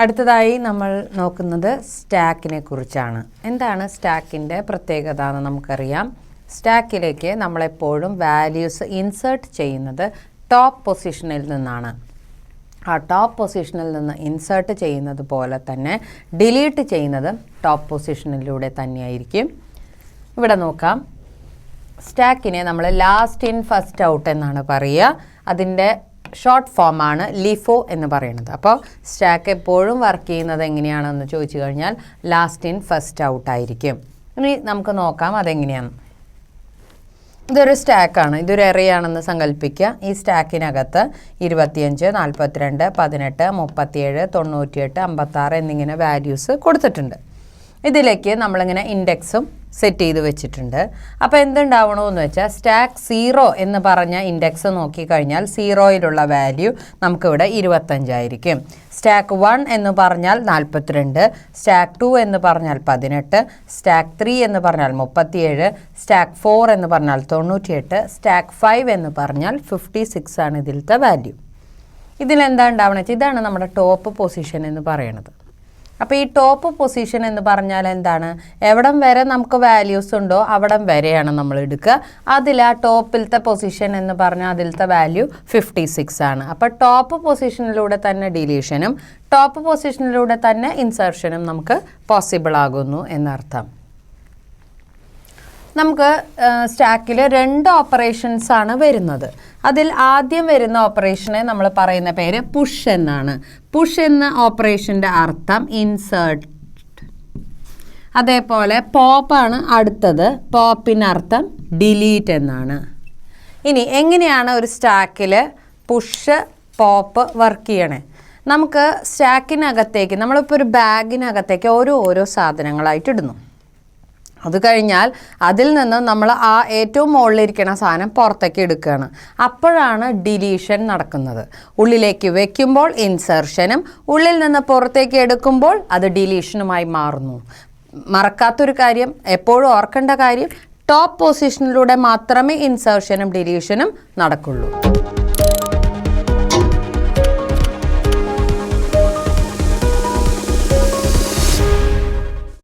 അടുത്തതായി നമ്മൾ നോക്കുന്നത് സ്റ്റാക്കിനെ കുറിച്ചാണ്. എന്താണ് സ്റ്റാക്കിൻ്റെ പ്രത്യേകത എന്ന് നമുക്കറിയാം. സ്റ്റാക്കിലേക്ക് നമ്മളെപ്പോഴും വാല്യൂസ് ഇൻസേർട്ട് ചെയ്യുന്നത് ടോപ്പ് പൊസിഷനിൽ നിന്നാണ്. ആ ടോപ്പ് പൊസിഷനിൽ നിന്ന് ഇൻസേർട്ട് ചെയ്യുന്നത് പോലെ തന്നെ ഡിലീറ്റ് ചെയ്യുന്നത് ടോപ്പ് പൊസിഷനിലൂടെ തന്നെയായിരിക്കും. ഇവിടെ നോക്കാം, സ്റ്റാക്കിനെ നമ്മൾ ലാസ്റ്റ് ഇൻ ഫസ്റ്റ് ഔട്ട് എന്നാണ് പറയുക. അതിൻ്റെ ഷോർട്ട് ഫോമാണ് ലിഫോ എന്ന് പറയുന്നത്. അപ്പോൾ സ്റ്റാക്ക് എപ്പോഴും വർക്ക് ചെയ്യുന്നത് എങ്ങനെയാണെന്ന് ചോദിച്ചു കഴിഞ്ഞാൽ ലാസ്റ്റ് ഇൻ ഫസ്റ്റ് ഔട്ട് ആയിരിക്കും. ഇനി നമുക്ക് നോക്കാം അതെങ്ങനെയാണ്. ഇതൊരു സ്റ്റാക്കാണ്, ഇതൊരു എറയാണെന്ന് സങ്കല്പിക്കുക. ഈ സ്റ്റാക്കിനകത്ത് 25, 42, 18, 37, 98, 56 എന്നിങ്ങനെ വാല്യൂസ് കൊടുത്തിട്ടുണ്ട്. ഇതിലേക്ക് നമ്മളിങ്ങനെ ഇൻഡെക്സും സെറ്റ് ചെയ്ത് വെച്ചിട്ടുണ്ട്. അപ്പോൾ എന്തുണ്ടാവണമെന്ന് വെച്ചാൽ സ്റ്റാക്ക് 0 എന്ന് പറഞ്ഞ ഇൻഡെക്സ് നോക്കിക്കഴിഞ്ഞാൽ 0യിലുള്ള വാല്യൂ നമുക്കിവിടെ 25 ആയിരിക്കും. സ്റ്റാക്ക് 1 എന്ന് പറഞ്ഞാൽ 42, സ്റ്റാക്ക് 2 എന്ന് പറഞ്ഞാൽ 18, സ്റ്റാക്ക് 3 എന്ന് പറഞ്ഞാൽ 37, സ്റ്റാക്ക് 4 എന്ന് പറഞ്ഞാൽ 98, സ്റ്റാക്ക് 5 എന്ന് പറഞ്ഞാൽ 56 ആണ് ഇതിലത്തെ വാല്യൂ. ഇതിലെന്താ ഉണ്ടാവണമെന്ന് വെച്ചാൽ ഇതാണ് നമ്മുടെ ടോപ്പ് പൊസിഷൻ എന്ന് പറയുന്നത്. അപ്പോൾ ഈ ടോപ്പ് പൊസിഷൻ എന്ന് പറഞ്ഞാൽ എന്താണ്? എവിടം വരെ നമുക്ക് വാല്യൂസ് ഉണ്ടോ അവിടം വരെയാണ് നമ്മൾ എടുക്കുക. അതിൽ ആ ടോപ്പിലത്തെ പൊസിഷൻ എന്ന് പറഞ്ഞാൽ അതിലത്തെ വാല്യൂ 56 ആണ്. അപ്പോൾ ടോപ്പ് പൊസിഷനിലൂടെ തന്നെ ഡിലീഷനും ടോപ്പ് പൊസിഷനിലൂടെ തന്നെ ഇൻസർഷനും നമുക്ക് പോസിബിൾ ആകുന്നു എന്നർത്ഥം. നമുക്ക് സ്റ്റാക്കിൽ 2 ഓപ്പറേഷൻസ് ആണ് വരുന്നത്. അതിൽ ആദ്യം വരുന്ന ഓപ്പറേഷനെ നമ്മൾ പറയുന്ന പേര് പുഷ് എന്നാണ്. പുഷ് എന്ന ഓപ്പറേഷൻ്റെ അർത്ഥം ഇൻസേർട്ട്. അതേപോലെ പോപ്പാണ് അടുത്തത്. പോപ്പിനർത്ഥം ഡിലീറ്റ് എന്നാണ്. ഇനി എങ്ങനെയാണ് ഒരു സ്റ്റാക്കിൽ പുഷ് പോപ്പ് വർക്ക് ചെയ്യണേ? നമുക്ക് സ്റ്റാക്കിനകത്തേക്ക് നമ്മളിപ്പോൾ ഒരു ബാഗിനകത്തേക്ക് ഓരോ സാധനങ്ങളായിട്ട് ഇടുന്നു. അത് കഴിഞ്ഞാൽ അതിൽ നിന്ന് നമ്മൾ ആ ഏറ്റവും മുകളിലിരിക്കുന്ന സാധനം പുറത്തേക്ക് എടുക്കുകയാണ്. അപ്പോഴാണ് ഡിലീഷൻ നടക്കുന്നത്. ഉള്ളിലേക്ക് വെക്കുമ്പോൾ ഇൻസർഷനും ഉള്ളിൽ നിന്ന് പുറത്തേക്ക് എടുക്കുമ്പോൾ അത് ഡിലീഷനുമായി മാറുന്നു. മറക്കാത്തൊരു കാര്യം, എപ്പോഴും ഓർക്കേണ്ട കാര്യം, ടോപ്പ് പൊസിഷനിലൂടെ മാത്രമേ ഇൻസർഷനും ഡിലീഷനും നടക്കുള്ളൂ.